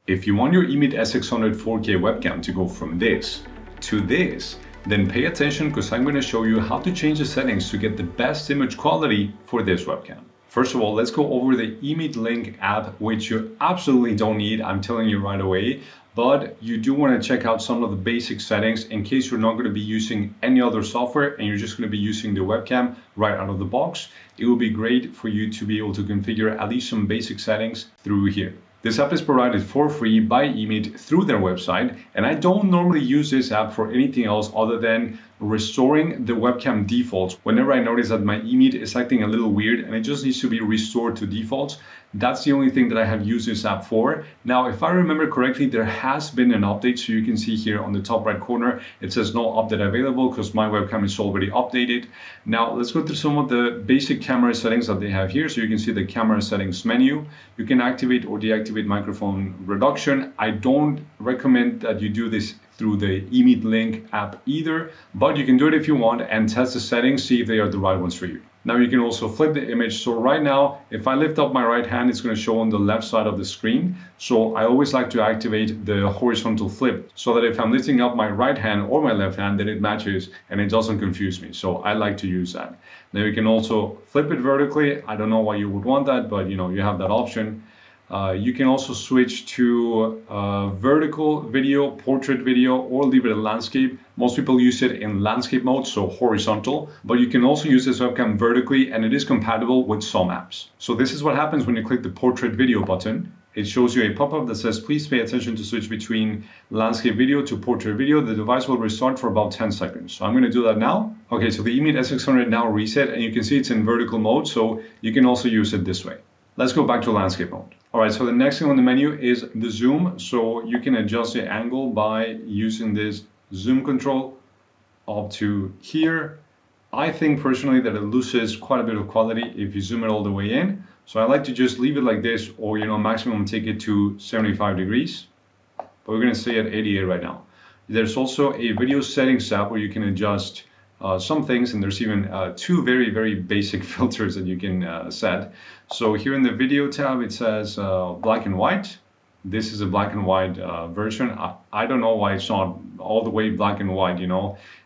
If you want your EMEET S600 4K webcam to go from this to this, then pay attention because I'm going to show you how to change the settings to get the best image quality for this webcam. First of all, let's go over the EMEET Link app, which you absolutely don't need, I'm telling you right away, but you do want to check out some of the basic settings in case you're not going to be using any other software and you're just going to be using the webcam right out of the box. It will be great for you to be able to configure at least some basic settings through here. This app is provided for free by EMEET through their website, and I don't normally use this app for anything else other than restoring the webcam defaults. Whenever I notice that my EMEET is acting a little weird and it just needs to be restored to defaults, that's the only thing that I have used this app for. Now, if I remember correctly, there has been an update. So you can see here on the top right corner, it says no update available because my webcam is already updated. Now, let's go through some of the basic camera settings that they have here. So you can see the camera settings menu. You can activate or deactivate microphone reduction. I don't recommend that you do this through the EMEET Link app either, but you can do it if you want and test the settings, see if they are the right ones for you. Now you can also flip the image. So right now, if I lift up my right hand, it's going to show on the left side of the screen. So I always like to activate the horizontal flip so that if I'm lifting up my right hand or my left hand, then it matches and it doesn't confuse me. So I like to use that. Now you can also flip it vertically. I don't know why you would want that, but you have that option. You can also switch to vertical video, portrait video, or leave it in landscape. Most people use it in landscape mode, so horizontal, but you can also use this webcam vertically and it is compatible with some apps. So this is what happens when you click the portrait video button. It shows you a pop-up that says, please pay attention to switch between landscape video to portrait video. The device will restart for about 10 seconds. So I'm going to do that now. Okay, so the EMEET S600 now reset and you can see it's in vertical mode, so you can also use it this way. Let's go back to landscape mode. All right, so the next thing on the menu is the zoom. So you can adjust the angle by using this zoom control up to here. I think personally that it loses quite a bit of quality if you zoom it all the way in. So I like to just leave it like this, or maximum take it to 75 degrees. But we're gonna stay at 88 right now. There's also a video settings tab where you can adjust some things, and there's even two very, very basic filters that you can set. So here in the video tab, it says black and white. This is a black and white version. I don't know why it's not all the way black and white,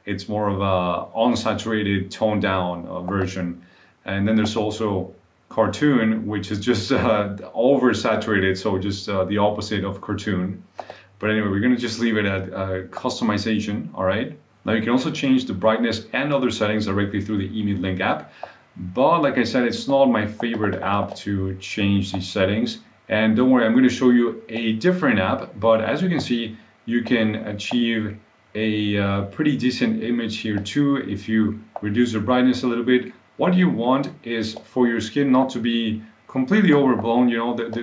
It's more of a unsaturated, toned down version. And then there's also cartoon, which is just oversaturated, so just the opposite of cartoon. But anyway, we're gonna just leave it at customization, all right? Now you can also change the brightness and other settings directly through the EMEET Link app. But like I said, it's not my favorite app to change these settings. And don't worry, I'm going to show you a different app. But as you can see, you can achieve a pretty decent image here too if you reduce the brightness a little bit. What you want is for your skin not to be completely overblown.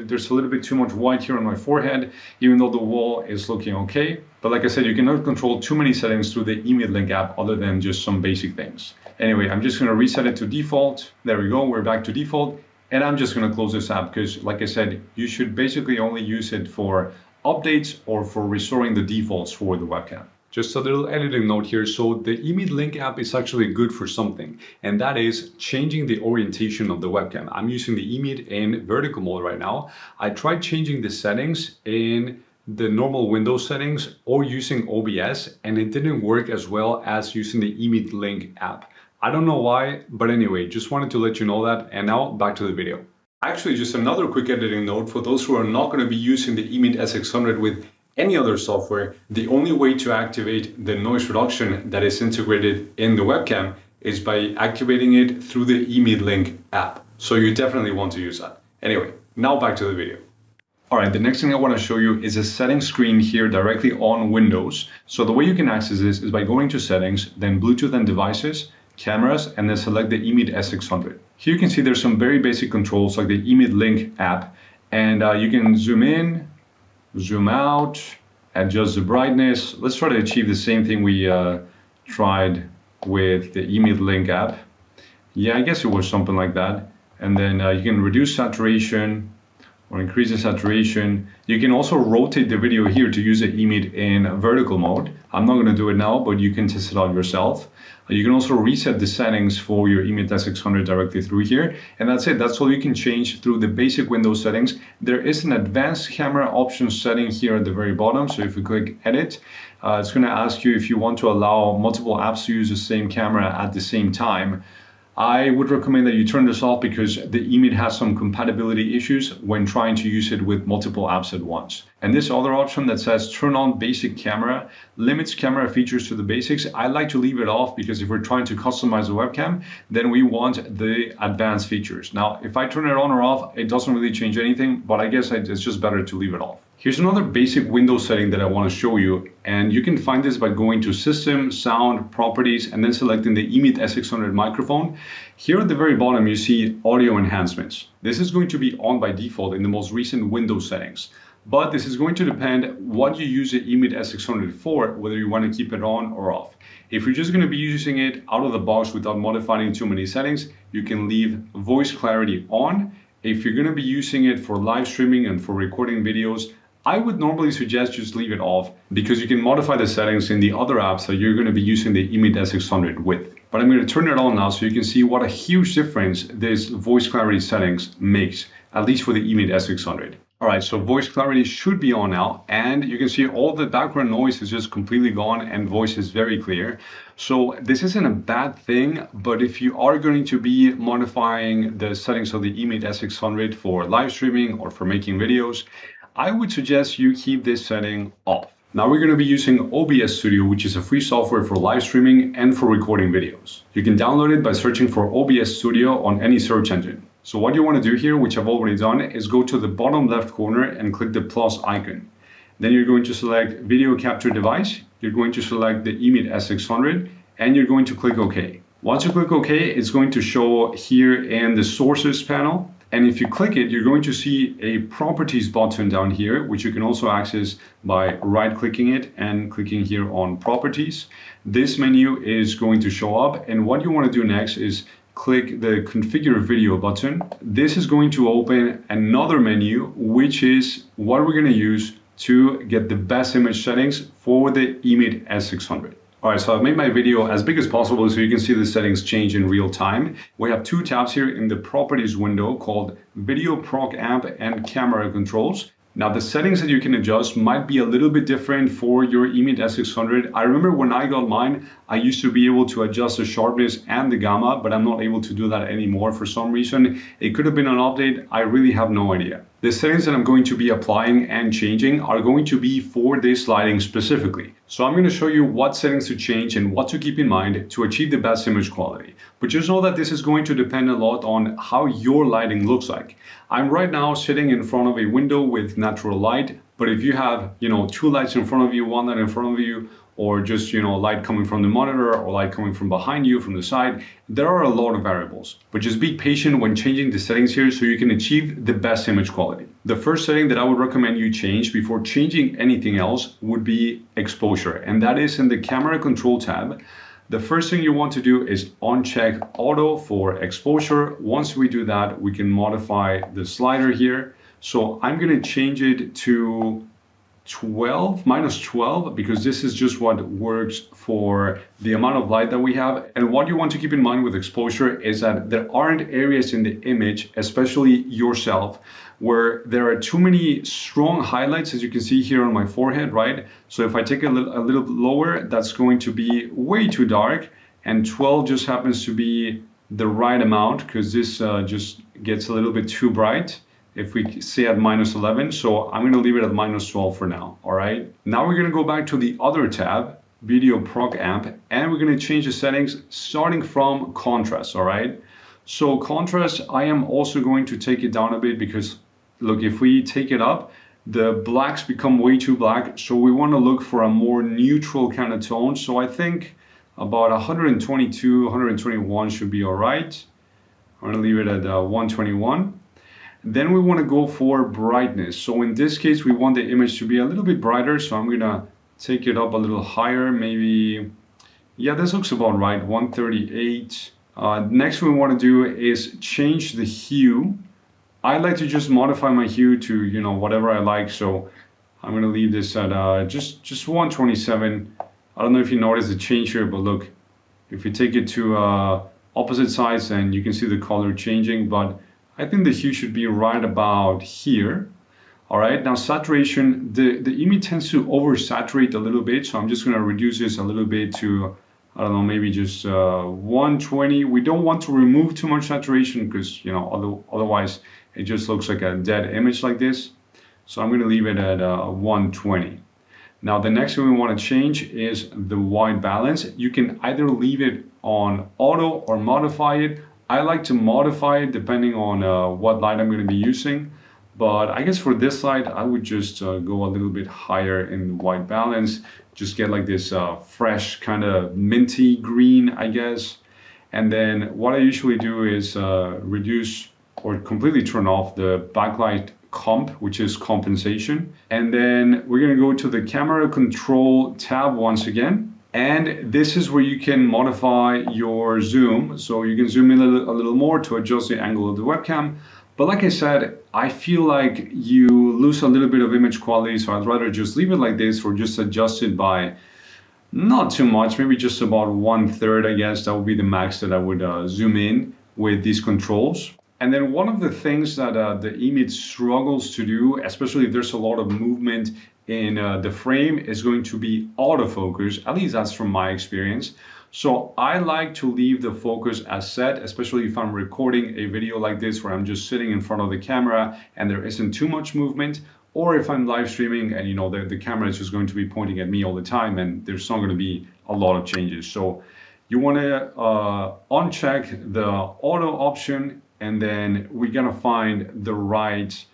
There's a little bit too much white here on my forehead, even though the wall is looking okay. But like I said, you cannot control too many settings through the EMEET Link app other than just some basic things. Anyway, I'm just going to reset it to default. There we go, we're back to default. And I'm just going to close this app because, like I said, you should basically only use it for updates or for restoring the defaults for the webcam. Just a little editing note here. So the EMEET Link app is actually good for something, and that is changing the orientation of the webcam. I'm using the EMEET in vertical mode right now. I tried changing the settings in the normal Windows settings or using OBS, and it didn't work as well as using the EMEET Link app. I don't know why, but anyway, just wanted to let you know that. And now back to the video. Actually, just another quick editing note for those who are not going to be using the EMEET S600 with any other software. The only way to activate the noise reduction that is integrated in the webcam is by activating it through the EMEET Link app. So you definitely want to use that. Anyway, now back to the video. All right, the next thing I want to show you is a settings screen here directly on Windows. So the way you can access this is by going to settings, then Bluetooth and devices, cameras, and then select the EMEET S600. Here you can see there's some very basic controls like the EMEET Link app, and you can zoom in, zoom out, adjust the brightness. Let's try to achieve the same thing we tried with the EMEET Link app. Yeah, I guess it was something like that. And then you can reduce saturation, or increase the saturation. You can also rotate the video here to use the EMEET in vertical mode. I'm not going to do it now, but you can test it out yourself. You can also reset the settings for your EMEET S600 directly through here. And that's it. That's all you can change through the basic Windows settings. There is an advanced camera options setting here at the very bottom. So if you click edit, it's going to ask you if you want to allow multiple apps to use the same camera at the same time. I would recommend that you turn this off because the EMEET has some compatibility issues when trying to use it with multiple apps at once. And this other option that says turn on basic camera limits camera features to the basics. I like to leave it off because if we're trying to customize the webcam, then we want the advanced features. Now, if I turn it on or off, it doesn't really change anything, but I guess it's just better to leave it off. Here's another basic Windows setting that I want to show you, and you can find this by going to System, Sound, Properties, and then selecting the EMEET S600 microphone. Here at the very bottom, you see Audio Enhancements. This is going to be on by default in the most recent Windows settings, but this is going to depend what you use the EMEET S600 for, whether you want to keep it on or off. If you're just going to be using it out of the box without modifying too many settings, you can leave Voice Clarity on. If you're going to be using it for live streaming and for recording videos, I would normally suggest just leave it off because you can modify the settings in the other apps that you're going to be using the EMEET S600 with. But I'm going to turn it on now so you can see what a huge difference this voice clarity settings makes, at least for the EMEET S600. All right, so voice clarity should be on now, and you can see all the background noise is just completely gone and voice is very clear. So this isn't a bad thing, but if you are going to be modifying the settings of the EMEET S600 for live streaming or for making videos, I would suggest you keep this setting off. Now we're going to be using OBS Studio, which is a free software for live streaming and for recording videos. You can download it by searching for OBS Studio on any search engine. So what you want to do here, which I've already done, is go to the bottom left corner and click the plus icon. Then you're going to select Video Capture Device. You're going to select the EMEET S600 and you're going to click OK. Once you click OK, it's going to show here in the Sources panel. And if you click it, you're going to see a Properties button down here, which you can also access by right-clicking it and clicking here on Properties. This menu is going to show up, and what you want to do next is click the Configure Video button. This is going to open another menu, which is what we're going to use to get the best image settings for the EMEET S600. All right, so I've made my video as big as possible so you can see the settings change in real time. We have two tabs here in the Properties window called Video Proc Amp and Camera Controls. Now the settings that you can adjust might be a little bit different for your EMEET S600. I remember when I got mine, I used to be able to adjust the sharpness and the gamma, but I'm not able to do that anymore for some reason. It could have been an update, I really have no idea. The settings that I'm going to be applying and changing are going to be for this lighting specifically. So I'm going to show you what settings to change and what to keep in mind to achieve the best image quality. But just know that this is going to depend a lot on how your lighting looks like. I'm right now sitting in front of a window with natural light, but if you have, two lights in front of you, one light in front of you, or just, light coming from the monitor or light coming from behind you, from the side, there are a lot of variables. But just be patient when changing the settings here so you can achieve the best image quality. The first setting that I would recommend you change before changing anything else would be exposure, and that is in the Camera Control tab. The first thing you want to do is uncheck Auto for exposure. Once we do that, we can modify the slider here. So I'm going to change it to -12, because this is just what works for the amount of light that we have. And what you want to keep in mind with exposure is that there aren't areas in the image, especially yourself, where there are too many strong highlights, as you can see here on my forehead, right? So if I take a little lower, that's going to be way too dark, and 12 just happens to be the right amount because this just gets a little bit too bright. If we say at -11, so I'm going to leave it at -12 for now, all right? Now we're going to go back to the other tab, Video Proc Amp, and we're going to change the settings starting from contrast, all right? So contrast, I am also going to take it down a bit because, look, if we take it up, the blacks become way too black, so we want to look for a more neutral kind of tone. So I think about 122, 121 should be all right. I'm going to leave it at 121. Then we want to go for brightness. So in this case, we want the image to be a little bit brighter. So I'm going to take it up a little higher, maybe, yeah, this looks about right, 138. Next we want to do is change the hue I like to just modify my hue to, you know, whatever I like. So I'm going to leave this at just 127. I don't know if you notice the change here, but look, if you take it to opposite sides, then you can see the color changing, but I think the hue should be right about here. All right, now saturation, the EMEET tends to oversaturate a little bit, so I'm just going to reduce this a little bit to, I don't know, maybe just 120. We don't want to remove too much saturation because, you know, otherwise it just looks like a dead image like this. So I'm going to leave it at 120. Now the next thing we want to change is the white balance. You can either leave it on auto or modify it. I like to modify it depending on what light I'm going to be using. But I guess for this light, I would just go a little bit higher in white balance. Just get like this fresh kind of minty green, I guess. And then what I usually do is reduce or completely turn off the backlight comp, which is compensation. And then we're going to go to the camera control tab once again. And this is where you can modify your zoom. So you can zoom in a little more to adjust the angle of the webcam. But like I said, I feel like you lose a little bit of image quality, so I'd rather just leave it like this or just adjust it by not too much, maybe just about 1/3, I guess. That would be the max that I would zoom in with these controls. And then one of the things that the EMEET struggles to do, especially if there's a lot of movement in the frame, is going to be autofocus. At least that's from my experience. So I like to leave the focus as set, especially if I'm recording a video like this where I'm just sitting in front of the camera and there isn't too much movement, or if I'm live streaming and, you know, the camera is just going to be pointing at me all the time and there's not going to be a lot of changes. So you want to uncheck the auto option, and then we're going to find the right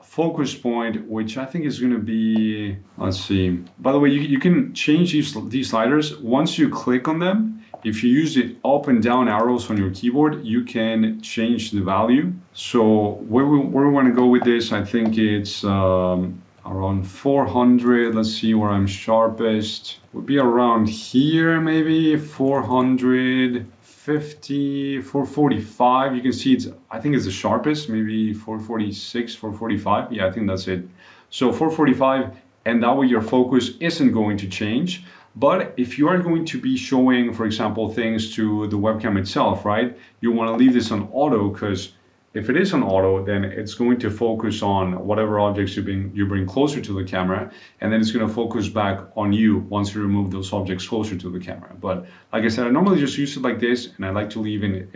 focus point, which I think is going to be, let's see. By the way, you can change these sliders once you click on them. If you use the up and down arrows on your keyboard, you can change the value. So where we want to go with this, I think it's around 400. Let's see where I'm sharpest. Would be around here, maybe 450, 445. You can see it's, I think it's the sharpest, maybe 446, 445. Yeah, I think that's it. So 445, and that way your focus isn't going to change. But if you are going to be showing, for example, things to the webcam itself, right? You want to leave this on auto, because if it is on auto, then it's going to focus on whatever objects you bring closer to the camera, and then it's going to focus back on you once you remove those objects closer to the camera. But like I said, I normally just use it like this, and I like to leave in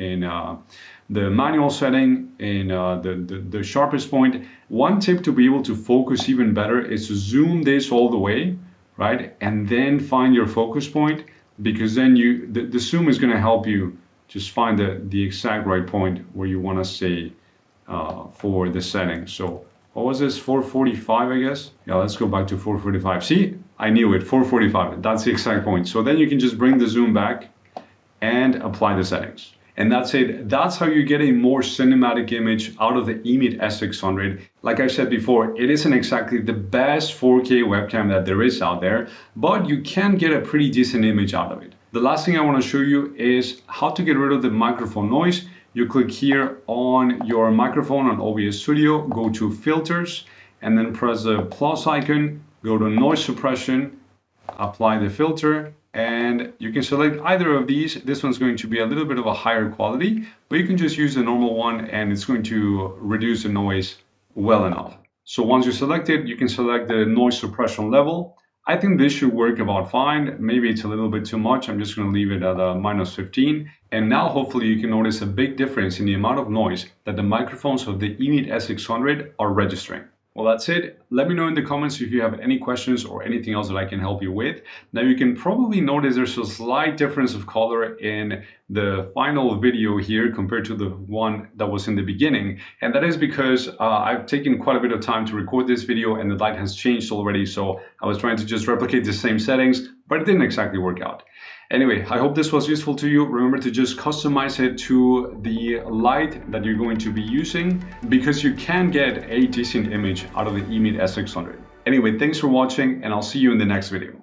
the manual setting in the sharpest point. One tip to be able to focus even better is to zoom this all the way, right? And then find your focus point, because then the zoom is going to help you just find the exact right point where you want to stay for the setting. So what was this, 445, I guess? Yeah, let's go back to 445. See, I knew it, 445, that's the exact point. So then you can just bring the zoom back and apply the settings. And that's it. That's how you get a more cinematic image out of the EMEET S600. Like I said before, it isn't exactly the best 4K webcam that there is out there, but you can get a pretty decent image out of it. The last thing I want to show you is how to get rid of the microphone noise. You click here on your microphone on OBS Studio, go to filters, and then press the plus icon, go to noise suppression, apply the filter, and you can select either of these. This one's going to be a little bit of a higher quality, but you can just use the normal one and it's going to reduce the noise well enough. So once you select it, you can select the noise suppression level. I think this should work about fine. Maybe it's a little bit too much. I'm just going to leave it at -15. And now hopefully you can notice a big difference in the amount of noise that the microphones of the EMEET S600 are registering. Well, that's it. Let me know in the comments if you have any questions or anything else that I can help you with. Now, you can probably notice there's a slight difference of color in the final video here compared to the one that was in the beginning. And that is because I've taken quite a bit of time to record this video and the light has changed already. So I was trying to just replicate the same settings, but it didn't exactly work out. Anyway, I hope this was useful to you. Remember to just customize it to the light that you're going to be using, because you can get a decent image out of the EMEET S600. Anyway, thanks for watching, and I'll see you in the next video.